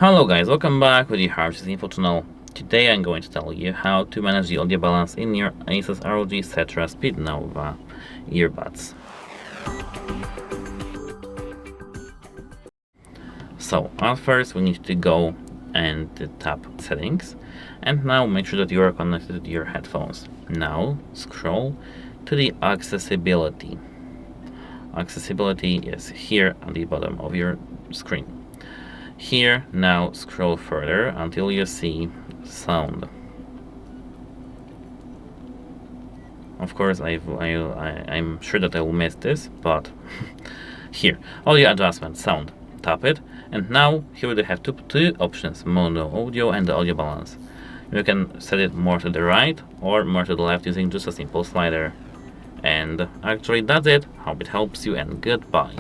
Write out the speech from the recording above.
Hello guys, welcome back with the HardReset.Info channel. Today I'm going to tell you how to manage the audio balance in your ASUS ROG Cetra SpeedNova earbuds. So at first we need to go and tap settings, and now make sure that you are connected to your headphones. Now scroll to the accessibility. Accessibility is here at the bottom of your screen. Here, now scroll further until you see sound. Of course, I'm sure that I will miss this, but here, audio adjustment, sound. Tap it, and now here we have two options: mono audio and the audio balance. You can set it more to the right or more to the left using just a simple slider. And actually that's it. Hope it helps you, and goodbye.